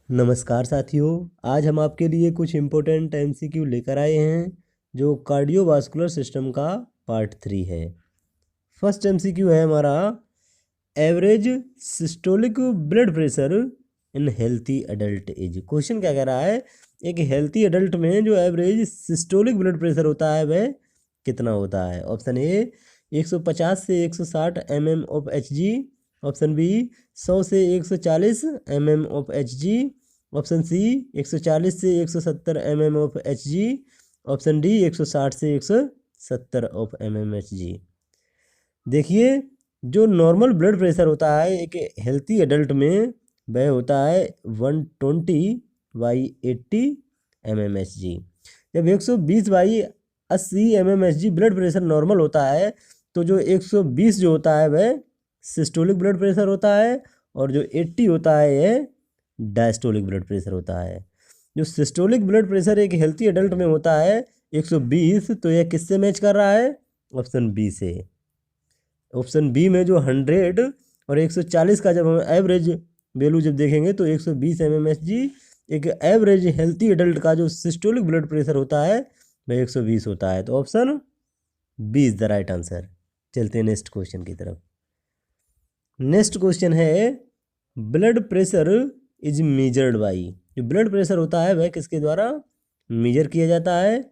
नमस्कार साथियों, आज हम आपके लिए कुछ इम्पोर्टेंट एमसीक्यू लेकर आए हैं जो कार्डियोवास्कुलर सिस्टम का पार्ट 3 है। फर्स्ट एमसीक्यू है हमारा average systolic blood pressure in healthy adult age. Question क्या कह रहा है, एक हेल्थी एडल्ट में जो एवरेज सिस्टोलिक ब्लड प्रेशर होता है वह कितना होता है। ऑप्शन ए 150 से 160 mm of Hg, option B 100 से 140 mm of Hg, option C 140 से 170 mm of Hg, option D 160 से 170 ऑफ mm Hg। देखिए, जो नॉर्मल ब्लड प्रेशर होता है एक हेल्थी एडल्ट में वह होता है 120/80 mmHg। जब 120/80 mmHg ब्लड प्रेशर नॉर्मल होता है तो जो 120 जो होता है वह सिस्टोलिक ब्लड प्रेशर होता है और जो 80 होता है यह डायस्टोलिक ब्लड प्रेशर होता है। जो सिस्टोलिक ब्लड प्रेशर एक हेल्थी एडल्ट में होता है 120, तो यह किससे मैच कर रहा है? ऑप्शन बी से। ऑप्शन बी में जो 100 और 140 का जब हम एवरेज वैल्यू जब देखेंगे तो 120 mmHg एक एवरेज हेल्थी एडल्ट का जो सिस्टोलिक ब्लड प्रेशर होता है वह 120 होता है। तो option B is the right answer. चलते हैं नेक्स्ट क्वेश्चन की तरफ। नेक्स्ट क्वेश्चन है blood pressure is measured by. जो ब्लड प्रेशर होता है वह किसके द्वारा मेजर किया जाता है,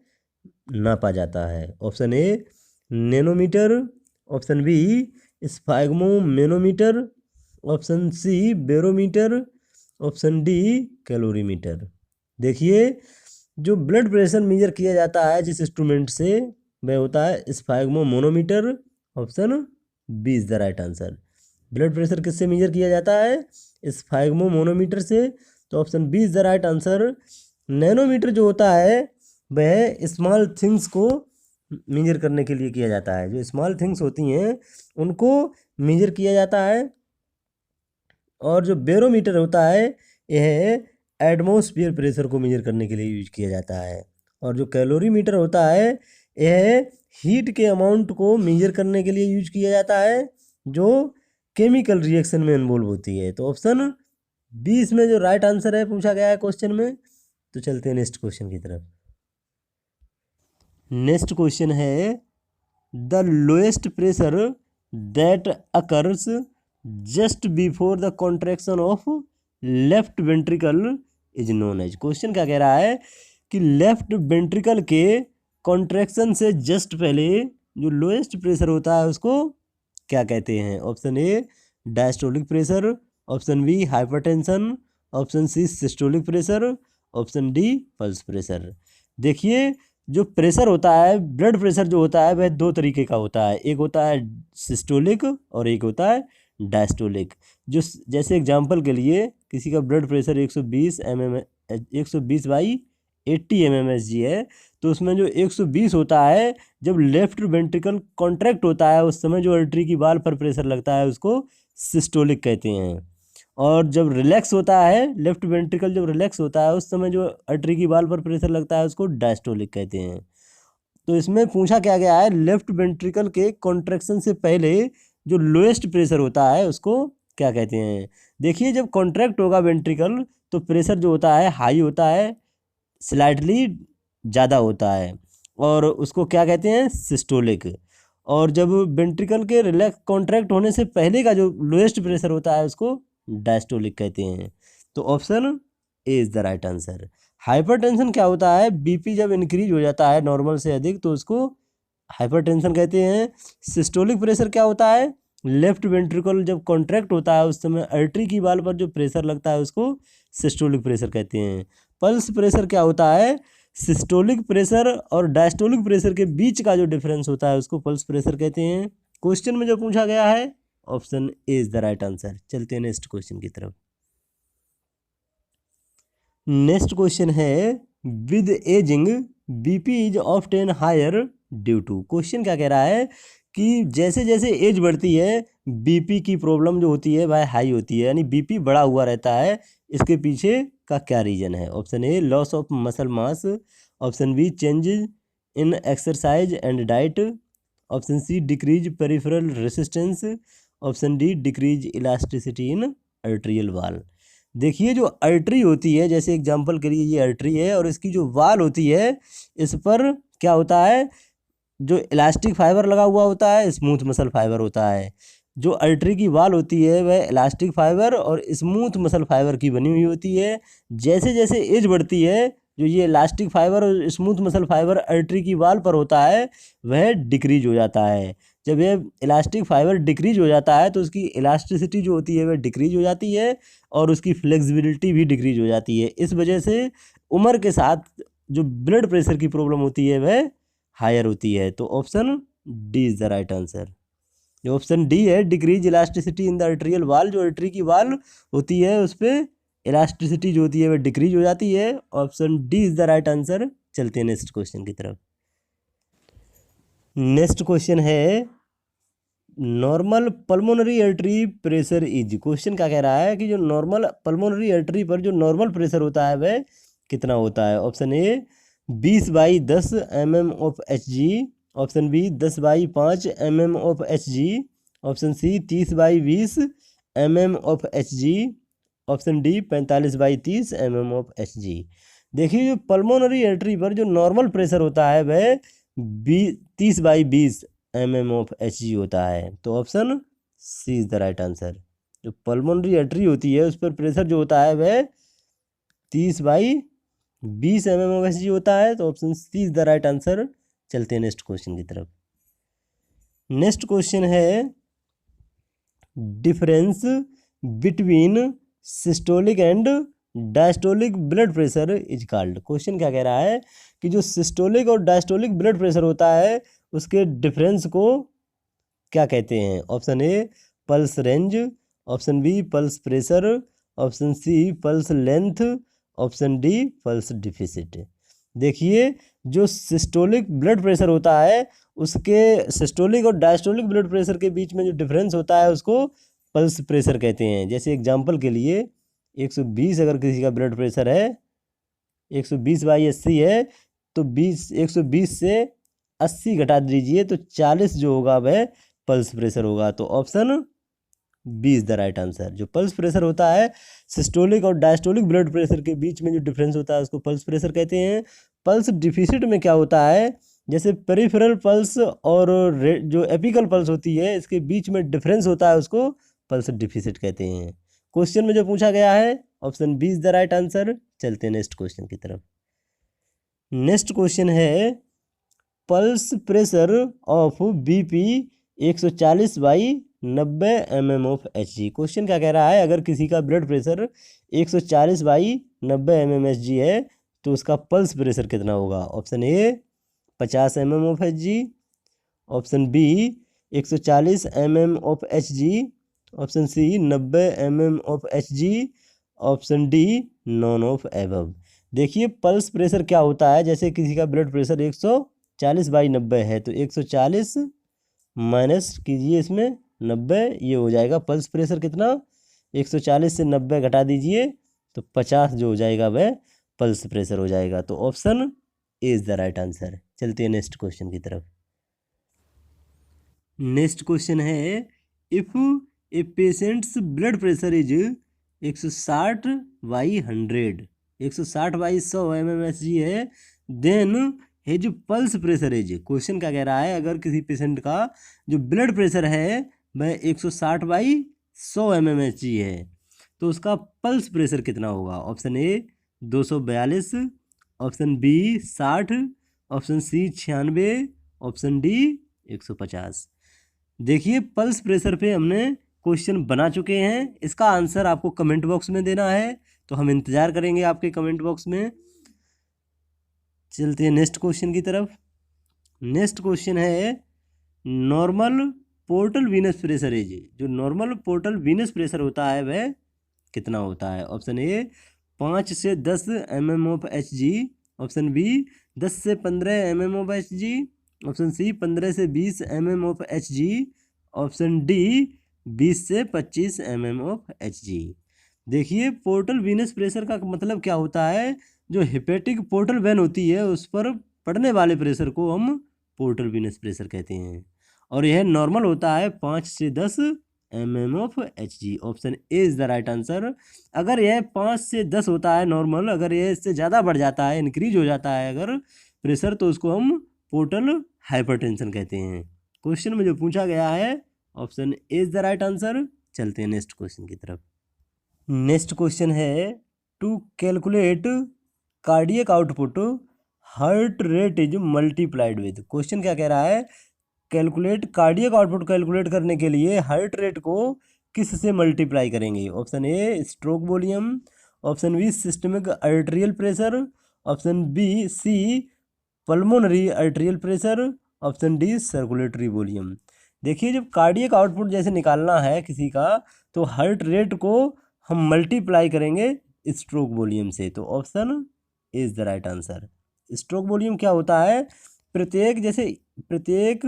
नापा जाता है? Option A nanometre, option B sphygmomanometer, option C barometer, option D calorimeter. देखिए, जो ब्लड प्रेशर मेजर किया जाता है जिस इंस्ट्रूमेंट से वह होता है sphygmomanometer. Option B is the right answer. Blood pressure किससे मेजर किया जाता है? स्फैग्मोमेनोमीटर से। तो option B is the right answer. Nanometre जो होता है वह स्मॉल थिंग्स को मेजर करने के लिए किया जाता है। जो स्मॉल थिंग्स होती हैं उनको मेजर किया जाता है। और जो बैरोमीटर होता है यह एटमॉस्फेयर प्रेशर को मेजर करने के लिए यूज किया जाता है। और जो कैलोरीमीटर होता है यह हीट के अमाउंट को मेजर करने के लिए यूज किया जाता है जो केमिकल रिएक्शन में इन्वॉल्व होती है। तो ऑप्शन बी इसमें जो राइट आंसर है पूछा गया है क्वेश्चन में। तो चलते हैं नेक्स्ट क्वेश्चन की तरफ। नेक्स्ट क्वेश्चन है the lowest pressure that occurs just before the contraction of left ventricle is known as. Question क्या कह रहा है कि लेफ्ट वेंट्रिकल के कॉन्ट्रैक्शन से जस्ट पहले जो लोएस्ट प्रेशर होता है उसको क्या कहते हैं? Option A diastolic pressure, option B hypertension, option C systolic pressure, option D pulse pressure. देखिए, जो प्रेशर होता है ब्लड प्रेशर जो होता है वह दो तरीके का होता है। एक होता है सिस्टोलिक और एक होता है डायस्टोलिक। जो जैसे एग्जांपल के लिए किसी का ब्लड प्रेशर 120/80 mmHg है तो उसमें जो 120 होता है जब लेफ्ट वेंट्रिकल कॉन्ट्रैक्ट होता है उस समय जो आर्टरी की वाल पर प्रेशर लगता है उसको सिस्टोलिक कहते हैं। और जब रिलैक्स होता है लेफ्ट वेंट्रिकल जब रिलैक्स होता है उस समय जो आर्टरी की वाल पर प्रेशर लगता है उसको डायस्टोलिक कहते हैं। तो इसमें पूछा क्या गया है, लेफ्ट वेंट्रिकल के कॉन्ट्रैक्शन से पहले जो लोएस्ट प्रेशर होता है उसको क्या कहते हैं? देखिए, जब कॉन्ट्रैक्ट होगा वेंट्रिकल तो प्रेशर जो होता है हाई होता है, स्लाइटली ज़्यादा होता है और उसको क्या कहते हैं? सिस्टोलिक। और जब वेंट्रिकल के रिलैक्स कॉन्ट्रैक्ट होने से पहले का जो लोएस्ट प्रेशर होता है उसको डायस्टोलिक कहते हैं। तो option A is the right answer. Hypertension क्या होता है? बीपी जब इंक्रीज हो जाता है नॉर्मल से अधिक तो उसको हाइपरटेंशन कहते हैं। सिस्टोलिक प्रेशर क्या होता है? लेफ्ट वेंट्रिकल जब कॉन्ट्रैक्ट होता है उस समय आर्टरी की वाल पर जो प्रेशर लगता है उसको सिस्टोलिक प्रेशर कहते हैं। पल्स प्रेशर क्या होता है? सिस्टोलिक प्रेशर और डायस्टोलिक प्रेशर के बीच का जो डिफरेंस होता है उसको पल्स प्रेशर कहते हैं। क्वेश्चन में जो पूछा गया है option A is the right answer. चलते हैं नेक्स्ट क्वेश्चन की तरफ। नेक्स्ट क्वेश्चन है with ageing BP is often higher due to. Question क्या कह रहा है कि जैसे जैसे एज बढ़ती है बीपी की प्रॉब्लम जो होती है वह हाई होती है, यानी बीपी बढ़ा हुआ रहता है। इसके पीछे का क्या रीजन है? Option A loss of muscle mass, option B change in exercise and diet, option C decrease peripheral resistance, option D decrease elasticity in arterial wall. देखिए जो अर्टरी होती है, जैसे एग्जांपल के लिए ये अर्टरी है और इसकी जो वाल होती है इस पर क्या होता है, जो इलास्टिक फाइबर लगा हुआ होता है, स्मूथ मसल फाइबर होता है। जो अर्टरी की वाल होती है वह इलास्टिक फाइबर और स्मूथ मसल फाइबर की बनी हुई होती है। जैसे जैसे एज बढ़ती है, जो ये इलास्टिक फाइबर और स्मूथ मसल फाइबर अर्टरी की वाल पर होता है वह डिक्रीज हो जाता है। जब ये इलास्टिक फाइबर डिक्रीज हो जाता है तो उसकी इलास्टिसिटी जो होती है वह डिक्रीज हो जाती है और उसकी फ्लेक्सिबिलिटी भी डिक्रीज हो जाती है। इस वजह से उम्र के साथ जो ब्लड प्रेशर की प्रॉब्लम होती है वह हायर होती है। तो option D is the right answer. जो ऑप्शन डी है, decrease elasticity in the arterial वाल, जो आर्टरी की वाल होती है उस पर इलास्टिसिटी जो होती है वह डिक्रीज हो जाती है। Option D is the right answer. चलते हैं नेक्स्ट क्वेश्चन की तरफ। नेक्स्ट क्वेश्चन है normal pulmonary artery pressure is. Question क्या कह रहा है कि जो नॉर्मल पल्मोनरी आर्टरी पर जो नॉर्मल प्रेशर होता है वह कितना होता है। Option A 20/10 mm of Hg, option B 10/5 mm of Hg, option C 30/20 mm of Hg, option D 45/30 mm of Hg। देखिए जो पल्मोनरी आर्टरी पर जो नॉर्मल प्रेशर होता है वह 30/20 mm ऑफ Hg होता है। तो option C is the right answer. जो पल्मोनरी आर्टरी होती है उस पर प्रेशर जो होता है वह 30/20 mm ऑफ Hg होता है। तो option C is the right answer. चलते हैं नेक्स्ट क्वेश्चन की तरफ। नेक्स्ट क्वेश्चन है difference between systolic and diastolic blood pressure is called. Question क्या कह रहा है कि जो सिस्टोलिक और डायस्टोलिक ब्लड प्रेशर होता है उसके डिफरेंस को क्या कहते हैं। Option A pulse range, option B pulse pressure, option C pulse length, option D pulse deficit. देखिए जो सिस्टोलिक ब्लड प्रेशर होता है उसके सिस्टोलिक और डायस्टोलिक ब्लड प्रेशर के बीच में जो डिफरेंस होता है उसको पल्स प्रेशर कहते हैं। जैसे एग्जांपल के लिए 120 अगर किसी का ब्लड प्रेशर है, 120/80 है, तो 120 से 80 घटा दीजिए तो 40 जो होगा वह पल्स प्रेशर होगा। तो option B is the right answer. जो पल्स प्रेशर होता है सिस्टोलिक और डायस्टोलिक ब्लड प्रेशर के बीच में जो डिफरेंस होता है उसको पल्स प्रेशर कहते हैं। पल्स डिफिसिट में क्या होता है, जैसे पेरिफेरल पल्स और जो एपिकल पल्स होती है इसके बीच में डिफरेंस होता है उसको पल्स डिफिसिट कहते हैं। क्वेश्चन में जो पूछा गया है option B is the right answer. चलते हैं नेक्स्ट क्वेश्चन की तरफ। नेक्स्ट क्वेश्चन है pulse pressure of BP 140/90 mm of Hg। Question क्या कह रहा है, अगर किसी का ब्लड प्रेशर 140/90 mm Hg है तो उसका पल्स प्रेशर कितना होगा। Option A 50 mm of Hg, option B 140 mm of Hg, option C 90 mm of Hg, option D none of above. देखिए पल्स प्रेशर क्या होता है, जैसे किसी का ब्लड प्रेशर 140/90 है तो 140 माइनस कीजिए इसमें 90, ये हो जाएगा पल्स प्रेशर कितना, 140 से 90 घटा दीजिए तो 50 जो हो जाएगा वह पल्स प्रेशर हो जाएगा। तो option A is the right answer. चलते हैं नेक्स्ट क्वेश्चन की तरफ। नेक्स्ट क्वेश्चन है if a patient's blood pressure is 160/100, 160/100 mmHg है, then his pulse pressure is. Question क्या कह रहा है, अगर किसी पेशेंट का जो ब्लड प्रेशर है वह 160/100 mmHg है तो उसका पल्स प्रेशर कितना होगा। Option A 242, option B 60, option C 96, option D 150। देखिए पल्स प्रेशर पे हमने क्वेश्चन बना चुके हैं, इसका आंसर आपको कमेंट बॉक्स में देना है, तो हम इंतज़ार करेंगे आपके कमेंट बॉक्स में। चलते हैं नेक्स्ट क्वेश्चन की तरफ। नेक्स्ट क्वेश्चन है normal portal venous pressure is. जो नॉर्मल पोर्टल वीनस प्रेशर होता है वह कितना होता है। ऑप्शन ए 5 से 10 mm of Hg, option B 10 से 15 mm of Hg, option C 15 से 20 mm of Hg, option D 20 से 25 mm ऑफ Hg। देखिए पोर्टल वीनस प्रेशर का मतलब क्या होता है, जो हेपेटिक पोर्टल वेन होती है उस पर पड़ने वाले प्रेशर को हम पोर्टल वीनस प्रेशर कहते हैं और यह नॉर्मल होता है 5 से 10 mm of Hg। Option A is the right answer. अगर यह 5 से 10 होता है नॉर्मल, अगर यह इससे ज़्यादा बढ़ जाता है, इंक्रीज हो जाता है अगर प्रेशर, तो उसको हम पोर्टल हाइपरटेंशन कहते हैं। क्वेश्चन में जो पूछा गया है option A is the right answer. चलते हैं नेक्स्ट क्वेश्चन की तरफ। नेक्स्ट क्वेश्चन है to calculate cardiac output heart rate is multiplied with. Question क्या कह रहा है, कैलकुलेट कार्डियक आउटपुट कैलकुलेट करने के लिए हार्ट रेट को किस से मल्टीप्लाई करेंगे। Option A stroke volume, option B systemic arterial pressure, option B C pulmonary arterial pressure, option D circulatory volume. देखिए जब कार्डियक आउटपुट जैसे निकालना है किसी का, तो हार्ट रेट को हम मल्टीप्लाई करेंगे स्ट्रोक वॉल्यूम से। तो option is the right answer. Stroke volume क्या होता है, प्रत्येक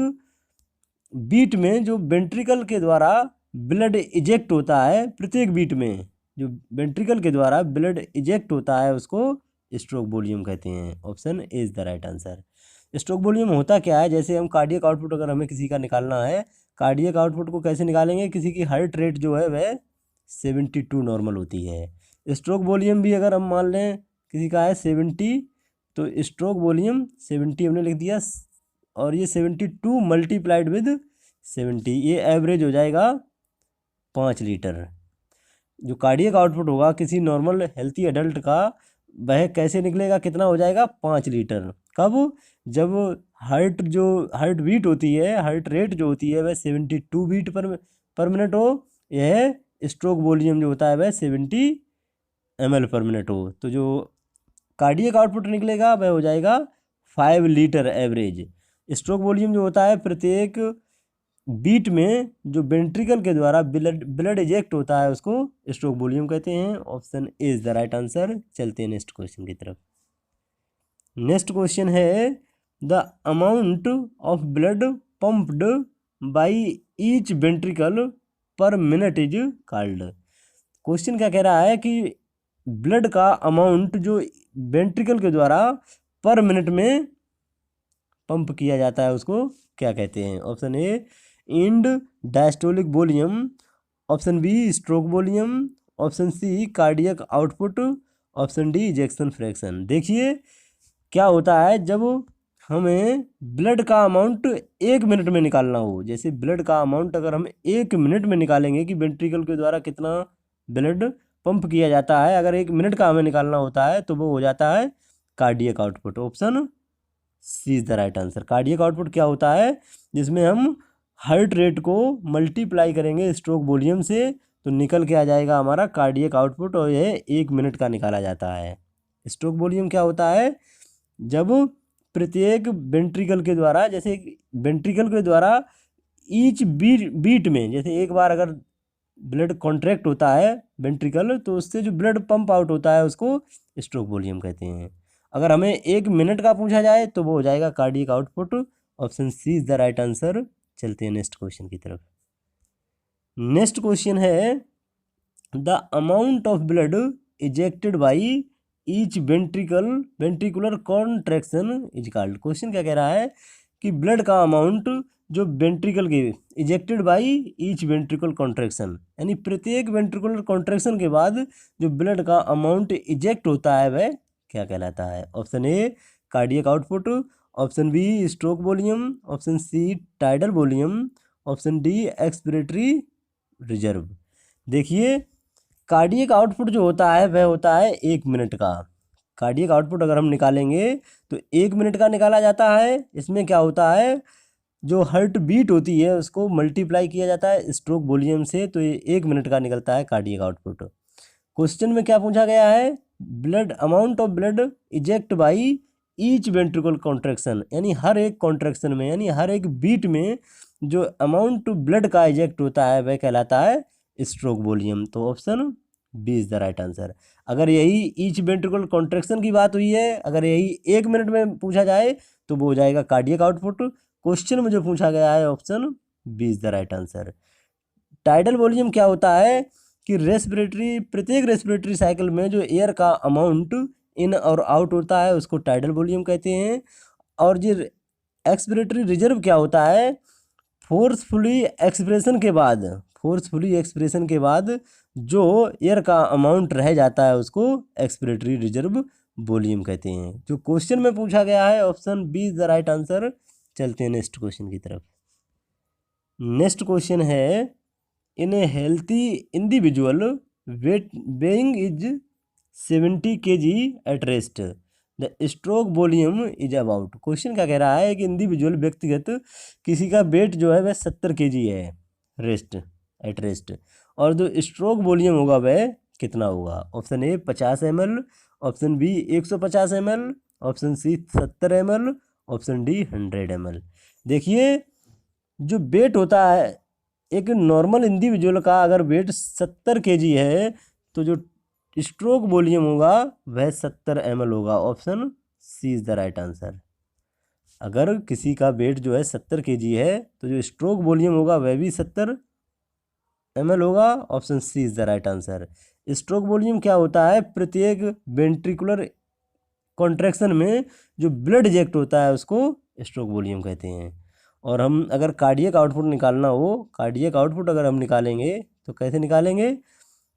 बीट में जो वेंट्रिकल के द्वारा ब्लड इजेक्ट होता है, प्रत्येक बीट में जो वेंट्रिकल के द्वारा ब्लड इजेक्ट होता है उसको स्ट्रोक वॉल्यूम कहते हैं। Option is the right answer. Stroke volume होता क्या है, जैसे हम कार्डियक आउटपुट अगर हमें किसी का निकालना है, कार्डियक आउटपुट को कैसे निकालेंगे, किसी की हार्ट रेट जो है वह 72 नॉर्मल होती है। स्ट्रोक वॉल्यूम भी अगर हम मान लें किसी का है 70, तो स्ट्रोक वॉल्यूम 70 हमने लिख दिया, और ये 72 मल्टीप्लाइड विद 70, ये एवरेज हो जाएगा 5 लीटर। जो कार्डियक आउटपुट होगा किसी नॉर्मल हेल्थी एडल्ट का, वह कैसे निकलेगा, कितना हो जाएगा 5 लीटर। कब, जब हार्ट बीट होती है, हार्ट रेट जो होती है वह 72 बीट पर मिनट हो, यह स्ट्रोक वॉल्यूम जो होता है वह 70 ml पर मिनट हो, तो जो कार्डियक आउटपुट निकलेगा वह हो जाएगा 5 लीटर एवरेज। स्ट्रोक वॉल्यूम जो होता है प्रत्येक बीट में जो वेंट्रिकल के द्वारा ब्लड इजेक्ट होता है उसको स्ट्रोक वॉल्यूम कहते हैं। Option is the right answer. चलते हैं नेक्स्ट क्वेश्चन की तरफ। नेक्स्ट क्वेश्चन है the amount of blood pumped by each ventricle पर मिनट इज कॉल्ड। क्वेश्चन क्या कह रहा है कि ब्लड का अमाउंट जो वेंट्रिकल के द्वारा पर मिनट में पंप किया जाता है उसको क्या कहते हैं। Option A end diastolic volume, option B stroke volume, option C cardiac output, option D ejection fraction. देखिए क्या होता है, जब हमें ब्लड का अमाउंट 1 मिनट में निकालना हो, जैसे ब्लड का अमाउंट अगर हम 1 मिनट में निकालेंगे कि वेंट्रिकल के द्वारा कितना ब्लड पंप किया जाता है, अगर 1 मिनट का हमें निकालना होता है तो वो हो जाता है cardiac output. Option C is the right answer. Cardiac output क्या होता है, जिसमें हम हार्ट रेट को मल्टीप्लाई करेंगे स्ट्रोक वॉल्यूम से, तो निकल के आ जाएगा हमारा कार्डियक आउटपुट, और यह 1 मिनट का निकाला जाता है। स्ट्रोक वॉल्यूम क्या होता है, जब प्रत्येक वेंट्रिकल के द्वारा, जैसे वेंट्रिकल के द्वारा ईच बीट में, जैसे एक बार अगर ब्लड कॉन्ट्रैक्ट होता है वेंट्रिकल, तो उससे जो ब्लड पंप आउट होता है उसको स्ट्रोक वॉल्यूम कहते हैं। अगर हमें 1 मिनट का पूछा जाए तो वो हो जाएगा cardiac output. Option C is the right answer. चलते हैं नेक्स्ट क्वेश्चन की तरफ। नेक्स्ट क्वेश्चन है the amount of blood ejected by each ventricular contraction is called. Question क्या कह रहा है कि ब्लड का अमाउंट जो वेंट्रिकल के ejected by each ventricle contraction, यानी प्रत्येक वेंट्रिकुलर कॉन्ट्रैक्शन के बाद जो ब्लड का अमाउंट इजेक्ट होता है वह क्या कहलाता है। Option A cardiac output, option B stroke volume, option C tidal volume, option D expiratory reserve. देखिए कार्डियक आउटपुट जो होता है वह होता है 1 मिनट का। कार्डियक आउटपुट अगर हम निकालेंगे तो 1 मिनट का निकाला जाता है। इसमें क्या होता है, जो हार्ट बीट होती है उसको मल्टीप्लाई किया जाता है स्ट्रोक वॉल्यूम से, तो ये 1 मिनट का निकलता है कार्डियक आउटपुट। क्वेश्चन में क्या पूछा गया है, blood amount of blood eject by each ventricle contraction, यानी हर एक कॉन्ट्रैक्शन में, यानी हर एक बीट में जो अमाउंट ब्लड का इजेक्ट होता है वह कहलाता है स्ट्रोक वॉल्यूम। तो option B is the right answer. अगर यही ईच वेंट्रिकल कॉन्ट्रैक्शन की बात हुई है, अगर यही 1 मिनट में पूछा जाए तो वो हो जाएगा कार्डियक आउटपुट। क्वेश्चन में जो पूछा गया है option B is the right answer. Tidal volume क्या होता है कि प्रत्येक रेस्पिरेटरी साइकिल में जो एयर का अमाउंट इन और आउट होता है उसको टाइडल वॉल्यूम कहते हैं। और जो एक्सपिरेटरी रिजर्व क्या होता है, फोर्सफुली फोर्सफुली एक्सप्रेशन के बाद जो एयर का अमाउंट रह जाता है उसको एक्सपिरेटरी रिजर्व वॉल्यूम कहते हैं। जो क्वेश्चन में पूछा गया है option B is the right answer. चलते हैं नेक्स्ट क्वेश्चन की तरफ। नेक्स्ट क्वेश्चन है in a healthy individual weight weighing is 70 kg at rest the stroke volume is about. Question क्या कह रहा है कि इंडिविजुअल व्यक्तिगत किसी का वेट जो है वह 70 kg है रेस्ट एट रेस्ट, और जो स्ट्रोक वॉल्यूम होगा वह कितना होगा। Option A 50 ml, option B 150 ml, option C 70 ml, option D 100 ml। देखिए जो वेट होता है एक नॉर्मल इंडिविजुअल का, अगर वेट 70 kg है तो जो स्ट्रोक वॉल्यूम होगा वह 70 ml होगा। Option C is the right answer. अगर किसी का वेट जो है 70 kg है तो जो स्ट्रोक वॉल्यूम होगा वह भी 70 ml होगा। Option C is the right answer. Stroke volume क्या होता है, प्रत्येक वेंट्रिकुलर कॉन्ट्रैक्शन में जो ब्लड इजेक्ट होता है उसको स्ट्रोक वॉल्यूम कहते हैं। और हम अगर कार्डियक आउटपुट निकालना हो, कार्डियक आउटपुट अगर हम निकालेंगे तो कैसे निकालेंगे,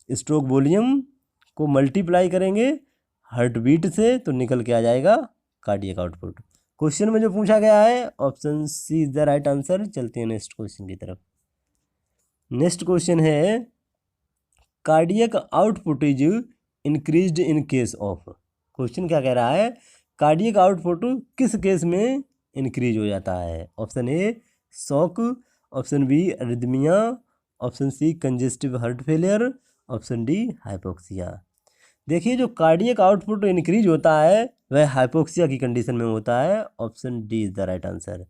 स्ट्रोक वॉल्यूम को मल्टीप्लाई करेंगे हार्ट बीट से तो निकल के आ जाएगा कार्डियक आउटपुट। क्वेश्चन में जो पूछा गया है option C is the right answer. चलते हैं नेक्स्ट क्वेश्चन की तरफ। नेक्स्ट क्वेश्चन है cardiac output is increased in case of. Question क्या कह रहा है, कार्डियक आउटपुट किस केस में इंक्रीज हो जाता है। Option A shock, option B arrhythmia, option C congestive heart failure, option D hypoxia. देखिए जो कार्डियक आउटपुट इंक्रीज होता है वह हाइपोक्सिया की कंडीशन में होता है। Option D is the right answer.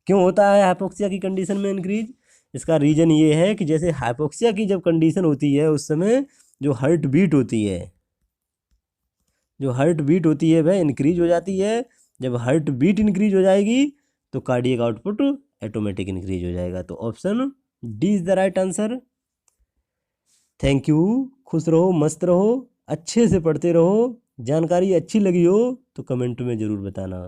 क्यों होता है हाइपोक्सिया की कंडीशन में इंक्रीज, इसका रीजन ये है कि जैसे हाइपोक्सिया की जब कंडीशन होती है उस समय जो हार्ट बीट होती है, जो हार्ट बीट होती है वह इंक्रीज हो जाती है। जब हार्ट बीट इंक्रीज हो जाएगी तो कार्डियक आउटपुट ऑटोमेटिक इंक्रीज हो जाएगा। तो option D is the right answer. Thank you. खुश रहो, मस्त रहो, अच्छे से पढ़ते रहो। जानकारी अच्छी लगी हो तो कमेंट में ज़रूर बताना।